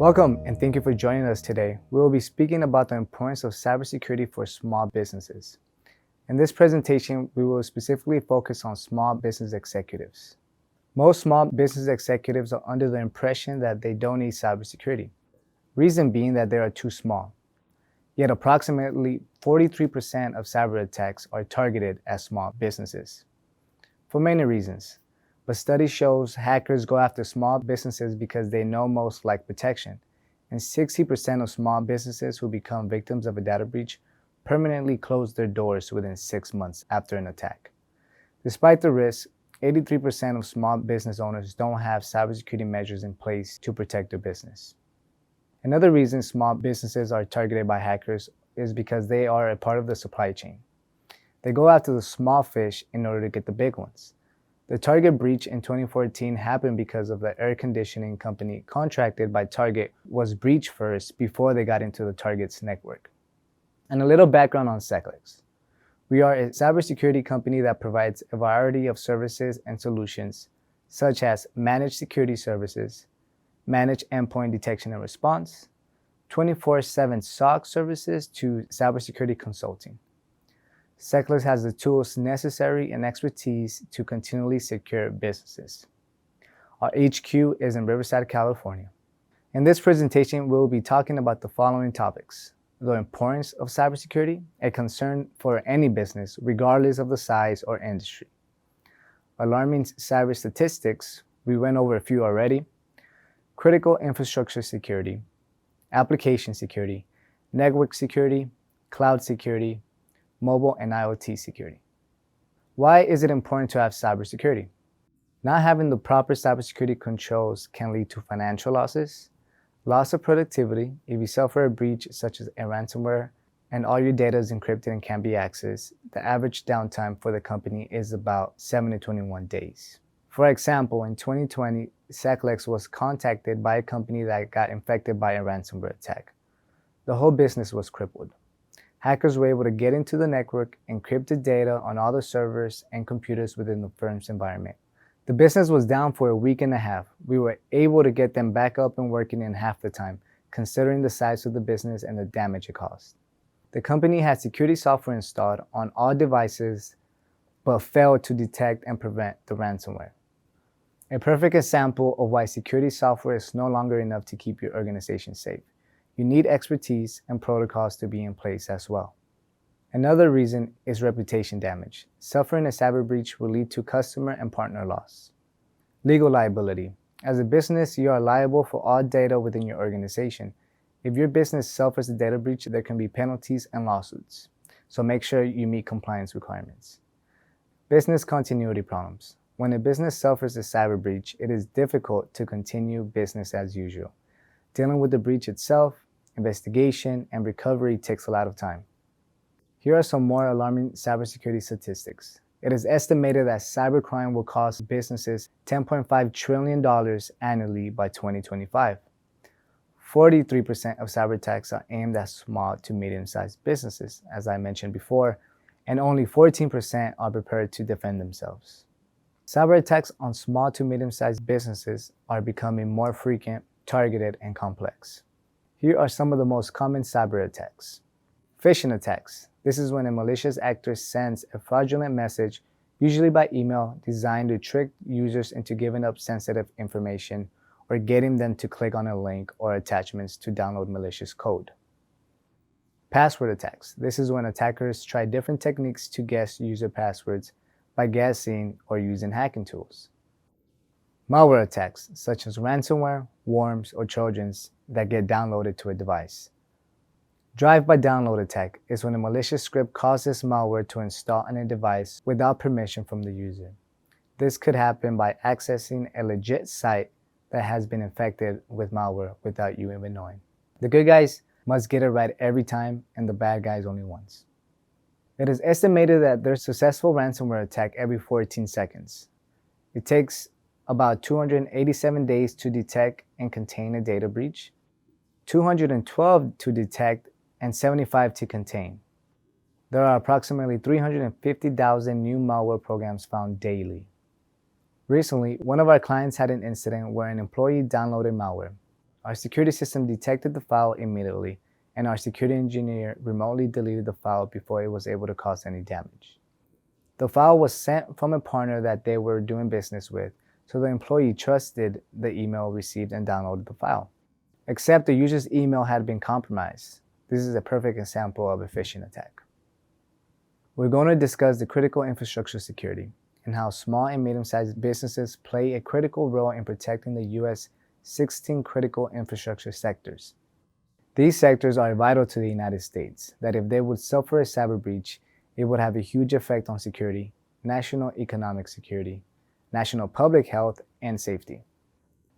Welcome and thank you for joining us today. We will be speaking about the importance of cybersecurity for small businesses. In this presentation, we will specifically focus on small business executives. Most small business executives are under the impression that they don't need cybersecurity, reason being that they are too small. Yet approximately 43% of cyber attacks are targeted at small businesses. For many reasons, but study shows hackers go after small businesses because they know most like protection, and 60% of small businesses who become victims of a data breach permanently close their doors within 6 months after an attack. Despite the risk, 83% of small business owners don't have cybersecurity measures in place to protect their business. Another reason small businesses are targeted by hackers is because they are a part of the supply chain. They go after the small fish in order to get the big ones. The Target breach in 2014 happened because of the air conditioning company contracted by Target was breached first before they got into the Target's network. And a little background on Seclex. We are a cybersecurity company that provides a variety of services and solutions, such as managed security services, managed endpoint detection and response, 24/7 SOC services to cybersecurity consulting. Seclex has the tools necessary and expertise to continually secure businesses. Our HQ is in Riverside, California. In this presentation, we will be talking about the following topics: the importance of cybersecurity, a concern for any business, regardless of the size or industry. Alarming cyber statistics, we went over a few already. Critical infrastructure security, application security, network security, cloud security, mobile and IoT security. Why is it important to have cybersecurity? Not having the proper cybersecurity controls can lead to financial losses, loss of productivity if you suffer a breach such as a ransomware and all your data is encrypted and can't be accessed. The average downtime for the company is about 7 to 21 days. For example, in 2020, Seclex was contacted by a company that got infected by a ransomware attack. The whole business was crippled. Hackers were able to get into the network, encrypt the data on all the servers and computers within the firm's environment. The business was down for a week and a half. We were able to get them back up and working in half the time, considering the size of the business and the damage it caused. The company had security software installed on all devices, but failed to detect and prevent the ransomware. A perfect example of why security software is no longer enough to keep your organization safe. You need expertise and protocols to be in place as well. Another reason is reputation damage. Suffering a cyber breach will lead to customer and partner loss. Legal liability. As a business, you are liable for all data within your organization. If your business suffers a data breach, there can be penalties and lawsuits. So make sure you meet compliance requirements. Business continuity problems. When a business suffers a cyber breach, it is difficult to continue business as usual. Dealing with the breach itself, investigation, and recovery takes a lot of time. Here are some more alarming cybersecurity statistics. It is estimated that cybercrime will cost businesses $10.5 trillion annually by 2025. 43% of cyber attacks are aimed at small to medium-sized businesses, as I mentioned before, and only 14% are prepared to defend themselves. Cyber attacks on small to medium-sized businesses are becoming more frequent, targeted, and complex. Here are some of the most common cyber attacks. Phishing attacks. This is when a malicious actor sends a fraudulent message, usually by email, designed to trick users into giving up sensitive information or getting them to click on a link or attachments to download malicious code. Password attacks. This is when attackers try different techniques to guess user passwords by guessing or using hacking tools. Malware attacks, such as ransomware, worms, or trojans that get downloaded to a device. Drive-by download attack is when a malicious script causes malware to install on a device without permission from the user. This could happen by accessing a legit site that has been infected with malware without you even knowing. The good guys must get it right every time, and the bad guys only once. It is estimated that there's a successful ransomware attack every 14 seconds. It takes about 287 days to detect and contain a data breach, 212 to detect, and 75 to contain. There are approximately 350,000 new malware programs found daily. Recently, one of our clients had an incident where an employee downloaded malware. Our security system detected the file immediately, and our security engineer remotely deleted the file before it was able to cause any damage. The file was sent from a partner that they were doing business with, so the employee trusted the email received and downloaded the file. Except the user's email had been compromised. This is a perfect example of a phishing attack. We're going to discuss the critical infrastructure security and how small and medium-sized businesses play a critical role in protecting the U.S. 16 critical infrastructure sectors. These sectors are vital to the United States, that if they would suffer a cyber breach, it would have a huge effect on security, national economic security, national public health, and safety.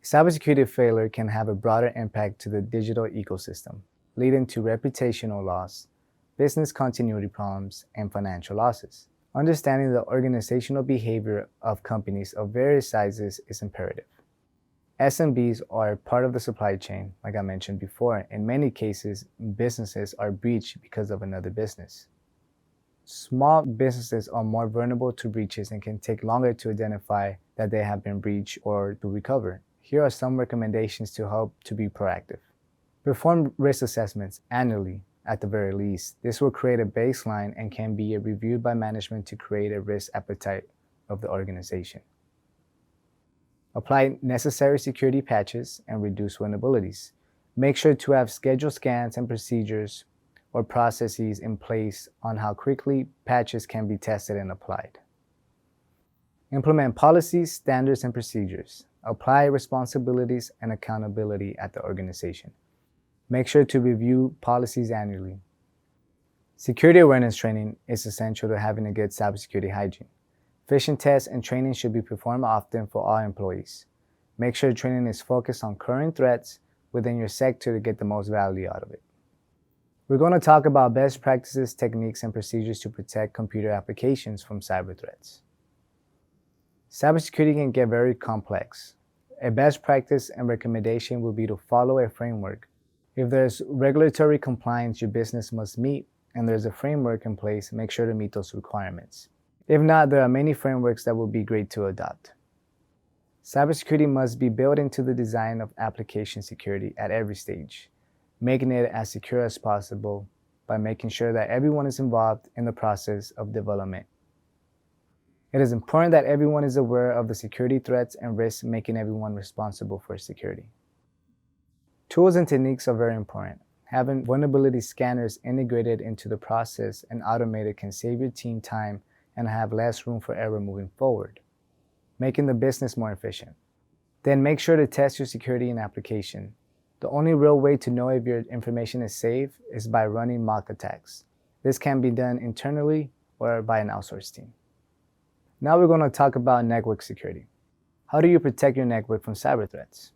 Cybersecurity failure can have a broader impact to the digital ecosystem, leading to reputational loss, business continuity problems, and financial losses. Understanding the organizational behavior of companies of various sizes is imperative. SMBs are part of the supply chain, like I mentioned before. In many cases, businesses are breached because of another business. Small businesses are more vulnerable to breaches and can take longer to identify that they have been breached or to recover. Here are some recommendations to help to be proactive. Perform risk assessments annually at the very least. This will create a baseline and can be reviewed by management to create a risk appetite of the organization. Apply necessary security patches and reduce vulnerabilities. Make sure to have scheduled scans and procedures or processes in place on how quickly patches can be tested and applied. Implement policies, standards, and procedures. Apply responsibilities and accountability at the organization. Make sure to review policies annually. Security awareness training is essential to having a good cybersecurity hygiene. Phishing tests and training should be performed often for all employees. Make sure training is focused on current threats within your sector to get the most value out of it. We're going to talk about best practices, techniques, and procedures to protect computer applications from cyber threats. Cybersecurity can get very complex. A best practice and recommendation will be to follow a framework. If there's regulatory compliance your business must meet and there's a framework in place, make sure to meet those requirements. If not, there are many frameworks that will be great to adopt. Cybersecurity must be built into the design of application security at every stage, making it as secure as possible by making sure that everyone is involved in the process of development. It is important that everyone is aware of the security threats and risks, making everyone responsible for security. Tools and techniques are very important. Having vulnerability scanners integrated into the process and automated can save your team time and have less room for error moving forward, making the business more efficient. Then make sure to test your security in application. The only real way to know if your information is safe is by running mock attacks. This can be done internally or by an outsourced team. Now we're going to talk about network security. How do you protect your network from cyber threats?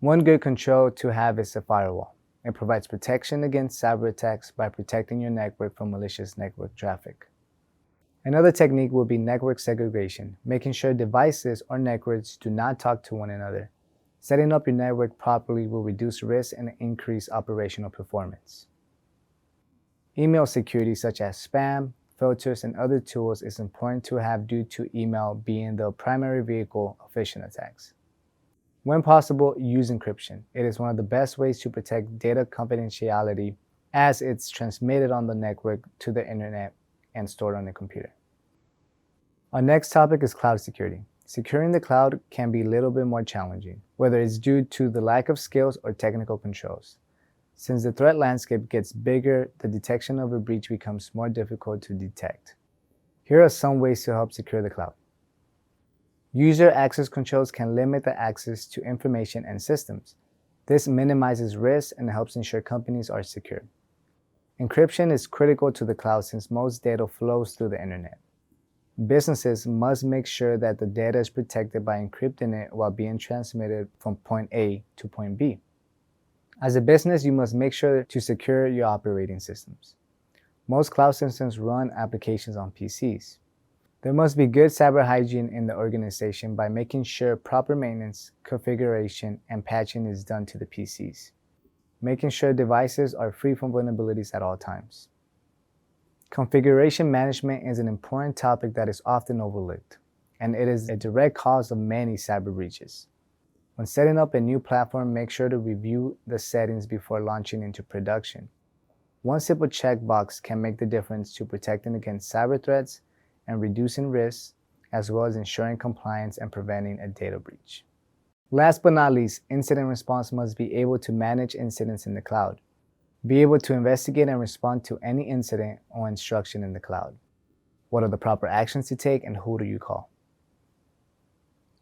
One good control to have is a firewall. It provides protection against cyber attacks by protecting your network from malicious network traffic. Another technique will be network segregation, making sure devices or networks do not talk to one another. Setting up your network properly will reduce risk and increase operational performance. Email security such as spam, filters, and other tools is important to have due to email being the primary vehicle of phishing attacks. When possible, use encryption. It is one of the best ways to protect data confidentiality as it's transmitted on the network to the internet and stored on the computer. Our next topic is cloud security. Securing the cloud can be a little bit more challenging, whether it's due to the lack of skills or technical controls. Since the threat landscape gets bigger, the detection of a breach becomes more difficult to detect. Here are some ways to help secure the cloud. User access controls can limit the access to information and systems. This minimizes risk and helps ensure companies are secure. Encryption is critical to the cloud since most data flows through the internet. Businesses must make sure that the data is protected by encrypting it while being transmitted from point A to point B. As a business, you must make sure to secure your operating systems. Most cloud systems run applications on PCs. There must be good cyber hygiene in the organization by making sure proper maintenance, configuration, and patching is done to the PCs. Making sure devices are free from vulnerabilities at all times. Configuration management is an important topic that is often overlooked, and it is a direct cause of many cyber breaches. When setting up a new platform, make sure to review the settings before launching into production. One simple checkbox can make the difference to protecting against cyber threats and reducing risks, as well as ensuring compliance and preventing a data breach. Last but not least, incident response must be able to manage incidents in the cloud. Be able to investigate and respond to any incident or instruction in the cloud. What are the proper actions to take and who do you call?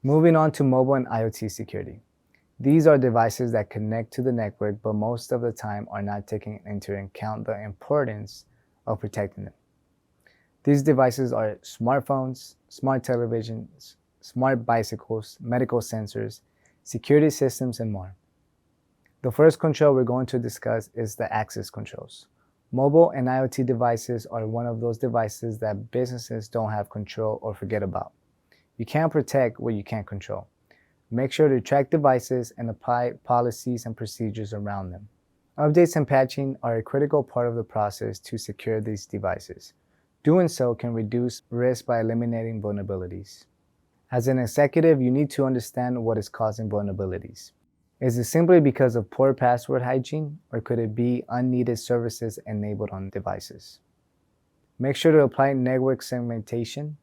Moving on to mobile and IoT security. These are devices that connect to the network, but most of the time are not taking into account the importance of protecting them. These devices are smartphones, smart televisions, smart bicycles, medical sensors, security systems, and more. The first control we're going to discuss is the access controls. Mobile and IoT devices are one of those devices that businesses don't have control or forget about. You can't protect what you can't control. Make sure to track devices and apply policies and procedures around them. Updates and patching are a critical part of the process to secure these devices. Doing so can reduce risk by eliminating vulnerabilities. As an executive, you need to understand what is causing vulnerabilities. Is it simply because of poor password hygiene, or could it be unneeded services enabled on devices? Make sure to apply network segmentation.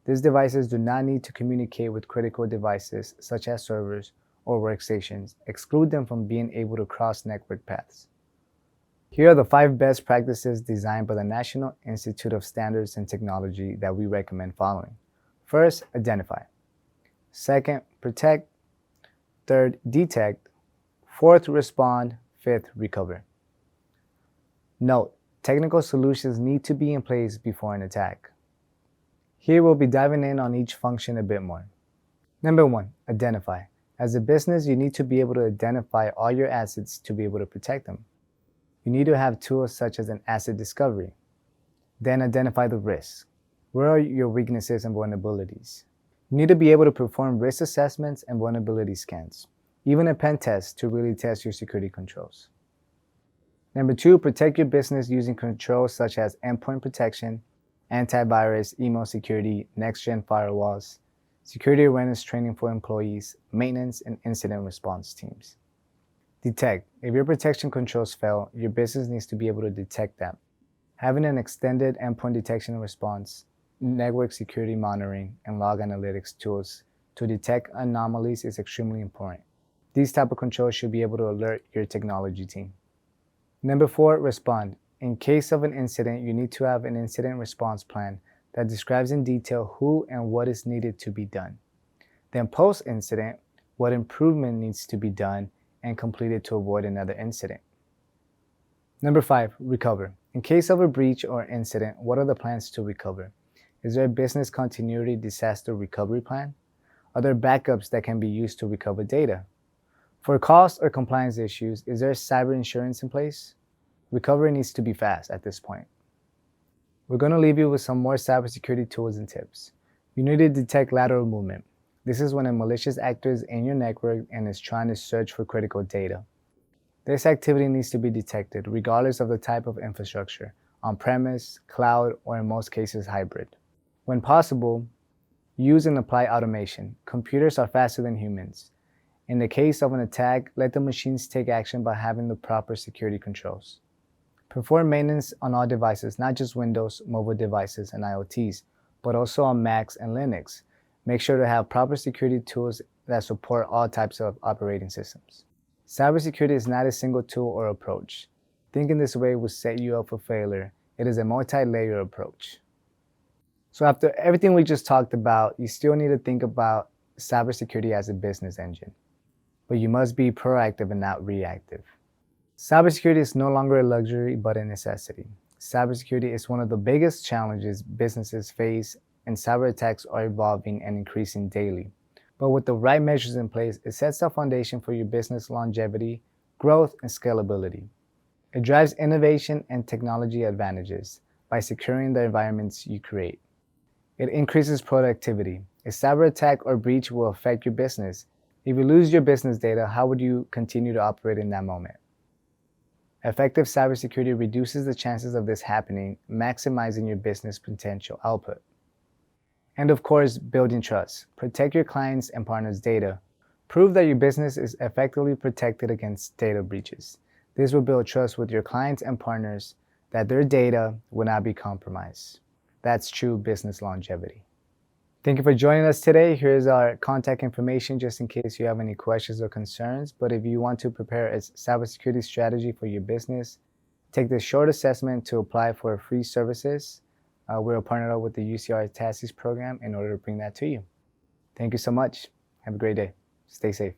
These devices do not need to communicate with critical devices such as servers or workstations. Exclude them from being able to cross network paths. Here are the 5 best practices designed by the National Institute of Standards and Technology that we recommend following. First, identify. Second, protect. Third, detect. Fourth, respond. Fifth, recover. Note, technical solutions need to be in place before an attack. Here we'll be diving in on each function a bit more. Number 1, identify. As a business, you need to be able to identify all your assets to be able to protect them. You need to have tools such as an asset discovery. Then identify the risks. Where are your weaknesses and vulnerabilities? You need to be able to perform risk assessments and vulnerability scans, even a pen test to really test your security controls. Number 2, protect your business using controls such as endpoint protection, antivirus, email security, next-gen firewalls, security awareness training for employees, maintenance, and incident response teams. Detect. If your protection controls fail, your business needs to be able to detect them. Having an extended endpoint detection and response, network security monitoring, and log analytics tools to detect anomalies is extremely important. These type of controls should be able to alert your technology team. Number 4, respond. In case of an incident, you need to have an incident response plan that describes in detail who and what is needed to be done. Then post-incident, what improvement needs to be done and completed to avoid another incident. Number 5, recover. In case of a breach or incident, what are the plans to recover? Is there a business continuity disaster recovery plan? Are there backups that can be used to recover data? For cost or compliance issues, is there cyber insurance in place? Recovery needs to be fast at this point. We're going to leave you with some more cybersecurity tools and tips. You need to detect lateral movement. This is when a malicious actor is in your network and is trying to search for critical data. This activity needs to be detected regardless of the type of infrastructure, on-premise, cloud, or in most cases hybrid. When possible, use and apply automation. Computers are faster than humans. In the case of an attack, let the machines take action by having the proper security controls. Perform maintenance on all devices, not just Windows, mobile devices, and IoTs, but also on Macs and Linux. Make sure to have proper security tools that support all types of operating systems. Cybersecurity is not a single tool or approach. Thinking this way will set you up for failure. It is a multi-layer approach. So after everything we just talked about, you still need to think about cybersecurity as a business engine. But you must be proactive and not reactive. Cybersecurity is no longer a luxury, but a necessity. Cybersecurity is one of the biggest challenges businesses face, and cyber attacks are evolving and increasing daily. But with the right measures in place, it sets the foundation for your business longevity, growth, and scalability. It drives innovation and technology advantages by securing the environments you create. It increases productivity. A cyber attack or breach will affect your business. If you lose your business data, how would you continue to operate in that moment? Effective cybersecurity reduces the chances of this happening, maximizing your business potential output. And of course, building trust. Protect your clients' and partners' data. Prove that your business is effectively protected against data breaches. This will build trust with your clients and partners that their data will not be compromised. That's true business longevity. Thank you for joining us today. Here's our contact information just in case you have any questions or concerns. But if you want to prepare a cybersecurity strategy for your business, take this short assessment to apply for free services. We're partnered up with the UCR TASIS program in order to bring that to you. Thank you so much. Have a great day. Stay safe.